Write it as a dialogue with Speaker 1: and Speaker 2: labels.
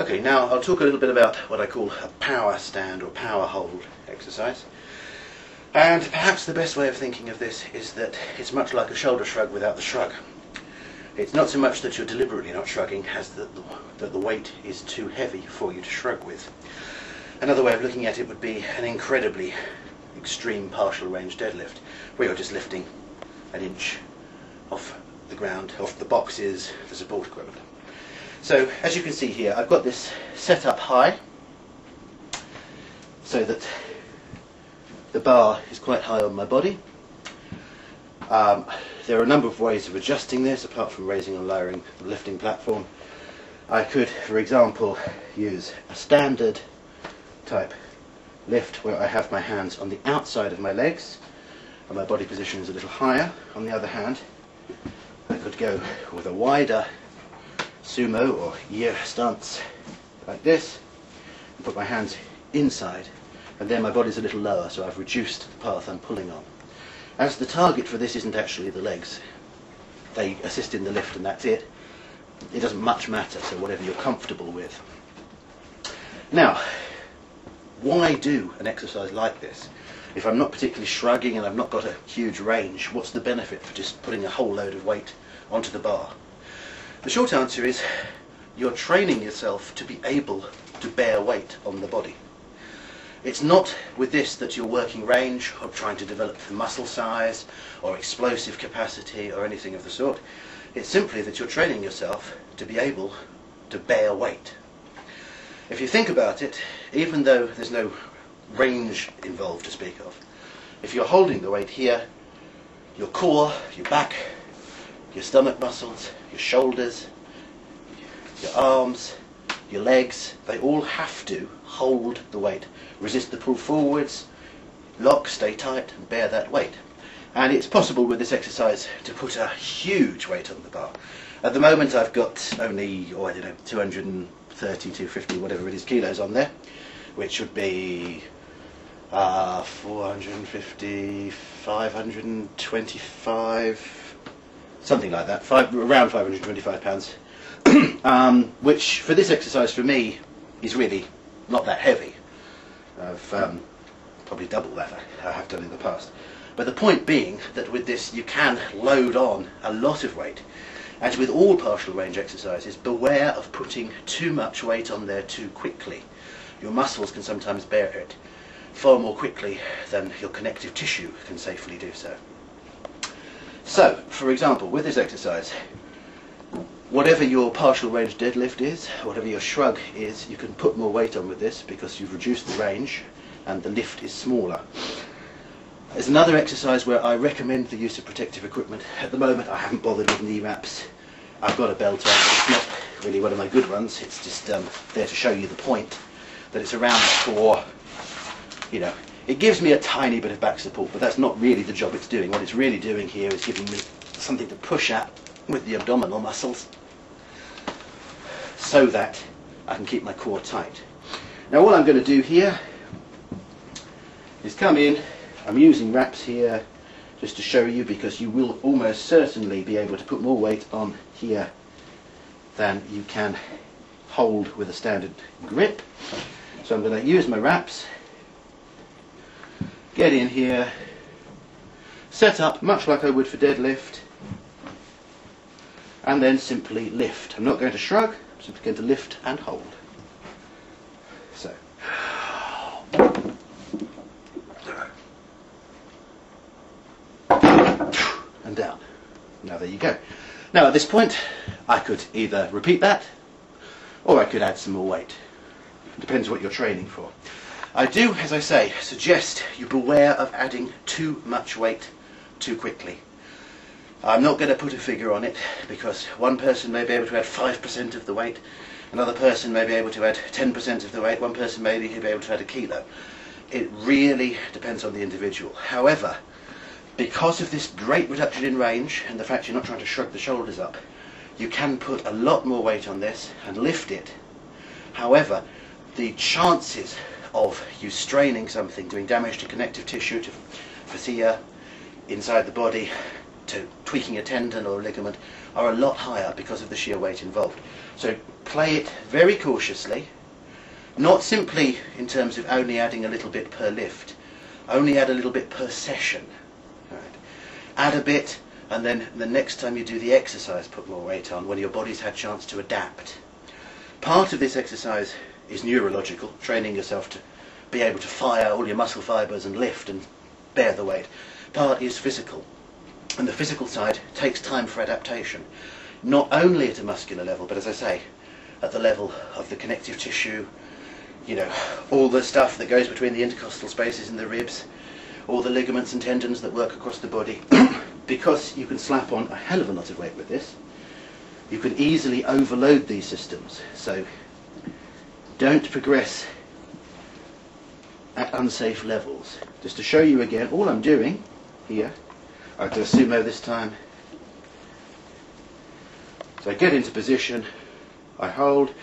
Speaker 1: Okay, now I'll talk a little bit about what I call a power stand or power hold exercise. And perhaps the best way of thinking of this is that it's much like a shoulder shrug without the shrug. It's not so much that you're deliberately not shrugging as that the weight is too heavy for you to shrug with. Another way of looking at it would be an incredibly extreme partial range deadlift, where you're just lifting an inch off the ground, off the boxes, the support equipment. So as you can see here, I've got this set up high so that the bar is quite high on my body. There are a number of ways of adjusting this apart from raising and lowering the lifting platform. I could, for example, use a standard type lift where I have my hands on the outside of my legs and my body position is a little higher. On the other hand, I could go with a wider sumo or year stance like this and put my hands inside, and then my body's a little lower, so I've reduced the path I'm pulling on. As the target for this isn't actually the legs, they assist in the lift and that's it. It doesn't much matter, so whatever you're comfortable with. Now, why do an exercise like this? If I'm not particularly shrugging and I've not got a huge range, what's the benefit for just putting a whole load of weight onto the bar? The short answer is you're training yourself to be able to bear weight on the body. It's not with this that you're working range or trying to develop muscle size or explosive capacity or anything of the sort. It's simply that you're training yourself to be able to bear weight. If you think about it, even though there's no range involved to speak of, if you're holding the weight here, your core, your back, your stomach muscles, your shoulders, your arms, your legs, they all have to hold the weight, resist the pull forwards, lock, stay tight and bear that weight. And it's possible with this exercise to put a huge weight on the bar. At the moment I've got only, 230, 250, whatever it is, kilos on there, which would be 450, 525, something like that, around 525 pounds, which for this exercise for me is really not that heavy. I've probably double that I have done in the past. But the point being that with this you can load on a lot of weight. As with all partial range exercises, beware of putting too much weight on there too quickly. Your muscles can sometimes bear it far more quickly than your connective tissue can safely do so. So, for example, with this exercise, whatever your partial range deadlift is, whatever your shrug is, you can put more weight on with this because you've reduced the range and the lift is smaller. There's another exercise where I recommend the use of protective equipment. At the moment I haven't bothered with knee wraps. I've got a belt on, but it's not really one of my good ones. It's just there to show you the point, that it's around for, it gives me a tiny bit of back support, but that's not really the job it's doing. What it's really doing here is giving me something to push at with the abdominal muscles so that I can keep my core tight. Now all I'm going to do here is come in. I'm using wraps here just to show you, because you will almost certainly be able to put more weight on here than you can hold with a standard grip. So I'm going to use my wraps, get in here, set up much like I would for deadlift, and then simply lift. I'm not going to shrug, I'm simply going to lift and hold. So, and down. Now there you go. Now at this point I could either repeat that or I could add some more weight. It depends what you're training for. I do, as I say, suggest you beware of adding too much weight too quickly. I'm not going to put a figure on it because one person may be able to add 5% of the weight, another person may be able to add 10% of the weight, one person may be able to add a kilo. It really depends on the individual. However, because of this great reduction in range and the fact you're not trying to shrug the shoulders up, you can put a lot more weight on this and lift it. However, the chances of you straining something, doing damage to connective tissue, to fascia, inside the body, to tweaking a tendon or a ligament are a lot higher because of the sheer weight involved. So play it very cautiously, not simply in terms of only adding a little bit per lift, only add a little bit per session. Right. Add a bit, and then the next time you do the exercise put more weight on when your body's had a chance to adapt. Part of this exercise is neurological, training yourself to be able to fire all your muscle fibres and lift and bear the weight. Part is physical, and the physical side takes time for adaptation, not only at a muscular level, but as I say, at the level of the connective tissue, you know, all the stuff that goes between the intercostal spaces in the ribs, all the ligaments and tendons that work across the body. Because you can slap on a hell of a lot of weight with this, you can easily overload these systems. So don't progress at unsafe levels. Just to show you again, all I'm doing here, I do a sumo this time. So I get into position, I hold,